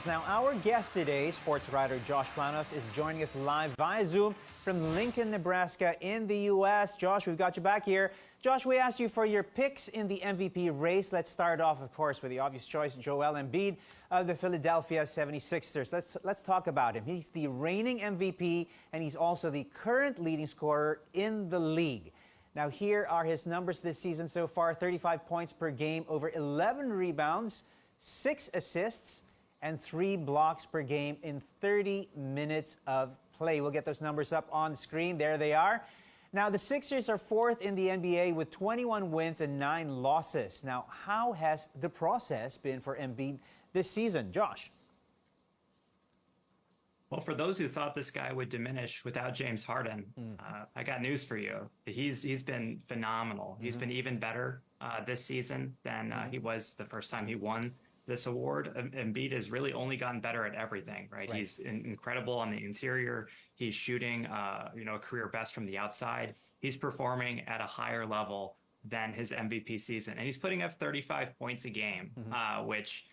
Now, our guest today, Sportswriter Josh Planos, is joining us live via Zoom from Lincoln, Nebraska in the U.S. Josh, we've got you back here. Josh, we asked you for your picks in the MVP race. Let's start off, of course, with the obvious choice, Joel Embiid of the Philadelphia 76ers. Let's talk about him. He's the reigning MVP, and he's also the current leading scorer in the league. Now, here are his numbers this season so far: 35 points per game, over 11 rebounds, 6 assists, and 3 blocks per game in 30 minutes of play. We'll get those numbers up on the screen. There they are. Now, the Sixers are 4th in the NBA with 21 wins and 9 losses. Now, how has the process been for Embiid this season? Josh? Well, for those who thought this guy would diminish without James Harden, I got news for you. He's been phenomenal. He's been even better this season than he was the first time he won this award. Embiid has really only gotten better at everything, right? He's incredible on the interior. He's shooting, a career best from the outside. He's performing at a higher level than his MVP season, and he's putting up 35 points a game, which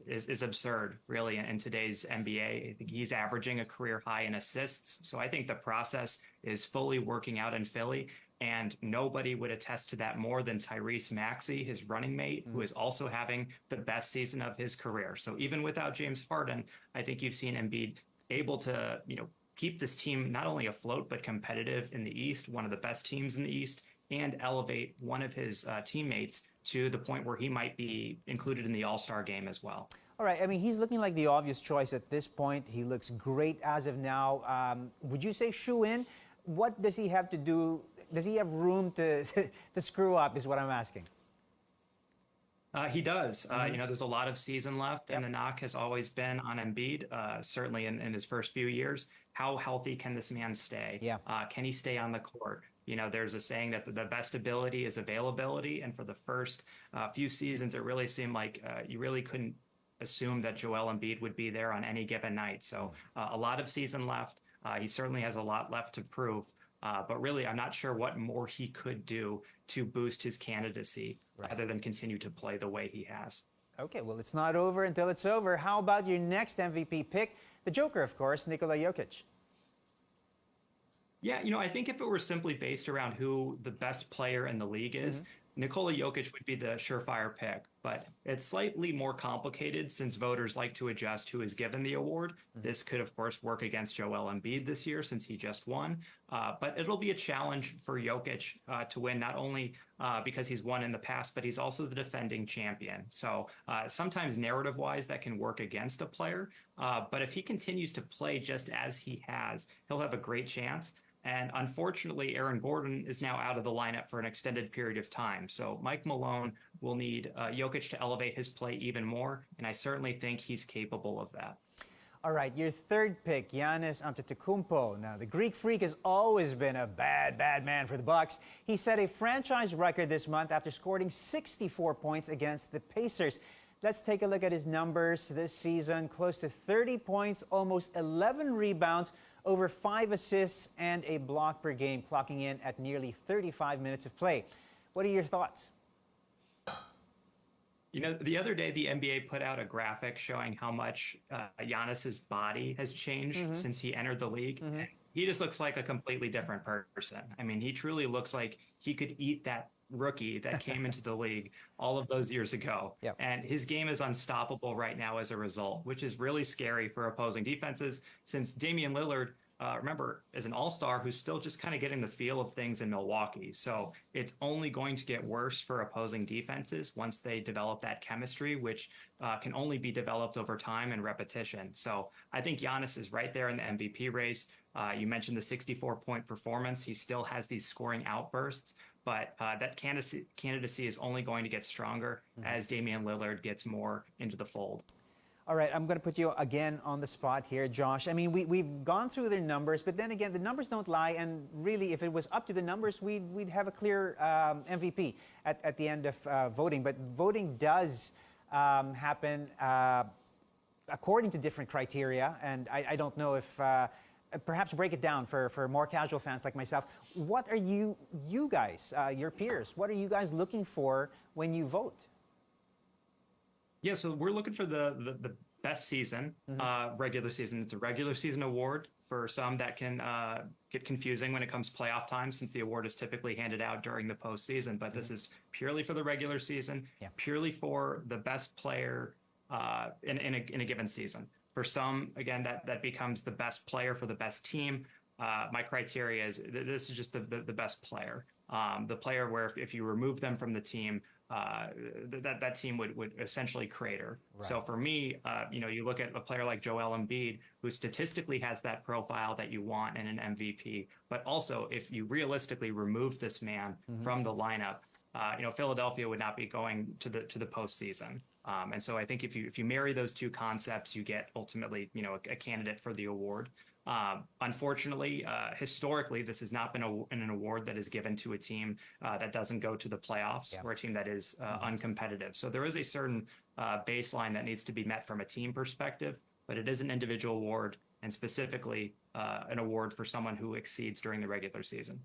is absurd, really, in today's NBA. I think he's averaging a career high in assists. So I think the process is fully working out in Philly. And nobody would attest to that more than Tyrese Maxey, his running mate, who is also having the best season of his career. So even without James Harden, I think you've seen Embiid able to, keep this team not only afloat, but competitive in the East, one of the best teams in the East, and elevate one of his teammates to the point where he might be included in the All-Star game as well. All right. I mean, he's looking like the obvious choice at this point. He looks great as of now. Would you say shoe in? What does he have to do? Does he have room to screw up is what I'm asking. He does. There's a lot of season left, and the knock has always been on Embiid, certainly in his first few years. How healthy can this man stay? Can he stay on the court? There's a saying that the best ability is availability, and for the first few seasons, it really seemed like you really couldn't assume that Joel Embiid would be there on any given night. So a lot of season left. He certainly has a lot left to prove. But really, I'm not sure what more he could do to boost his candidacy other than continue to play the way he has. Okay, well, it's not over until it's over. How about your next MVP pick? The Joker, of course, Nikola Jokic. Yeah, I think if it were simply based around who the best player in the league is, Nikola Jokic would be the surefire pick, but it's slightly more complicated since voters like to adjust who is given the award. This could, of course, work against Joel Embiid this year since he just won, but it'll be a challenge for Jokic to win, not only because he's won in the past, but he's also the defending champion. So sometimes narrative-wise, that can work against a player, but if he continues to play just as he has, he'll have a great chance. And unfortunately, Aaron Gordon is now out of the lineup for an extended period of time. So Mike Malone will need Jokic to elevate his play even more, and I certainly think he's capable of that. All right, your third pick, Giannis Antetokounmpo. Now, the Greek Freak has always been a bad man for the Bucks. He set a franchise record this month after scoring 64 points against the Pacers. Let's take a look at his numbers this season. Close to 30 points, almost 11 rebounds, over 5 assists, and a block per game, clocking in at nearly 35 minutes of play. What are your thoughts? The other day, the NBA put out a graphic showing how much Giannis's body has changed since he entered the league. He just looks like a completely different person. I mean, he truly looks like he could eat that rookie that came into the league all of those years ago. And his game is unstoppable right now as a result, which is really scary for opposing defenses since Damian Lillard, remember, is an all-star who's still just kind of getting the feel of things in Milwaukee. So it's only going to get worse for opposing defenses once they develop that chemistry, which can only be developed over time and repetition. So I think Giannis is right there in the MVP race. You mentioned the 64-point performance. He still has these scoring outbursts, but that candidacy is only going to get stronger as Damian Lillard gets more into the fold. All right, I'm going to put you again on the spot here, Josh. I mean, we've gone through their numbers, but then again, the numbers don't lie. And really, if it was up to the numbers, we'd have a clear MVP at the end of voting. But voting does happen according to different criteria. And I don't know if perhaps break it down for more casual fans like myself. What are you guys, your peers, what are you guys looking for when you vote? Yeah, so we're looking for the best season, regular season. It's a regular season award. For some, that can get confusing when it comes playoff time, since the award is typically handed out during the postseason. But this is purely for the regular season, purely for the best player in a given season. For some, again, that becomes the best player for the best team. My criteria is this is just the best player. The player where if you remove them from the team, that team would essentially crater. Right. So for me, you look at a player like Joel Embiid, who statistically has that profile that you want in an MVP, but also if you realistically remove this man from the lineup, Philadelphia would not be going to the postseason. And so I think if you marry those two concepts, you get ultimately, a candidate for the award. Unfortunately, historically, this has not been an award that is given to a team that doesn't go to the playoffs or a team that is uncompetitive. So there is a certain baseline that needs to be met from a team perspective, but it is an individual award, and specifically an award for someone who exceeds during the regular season.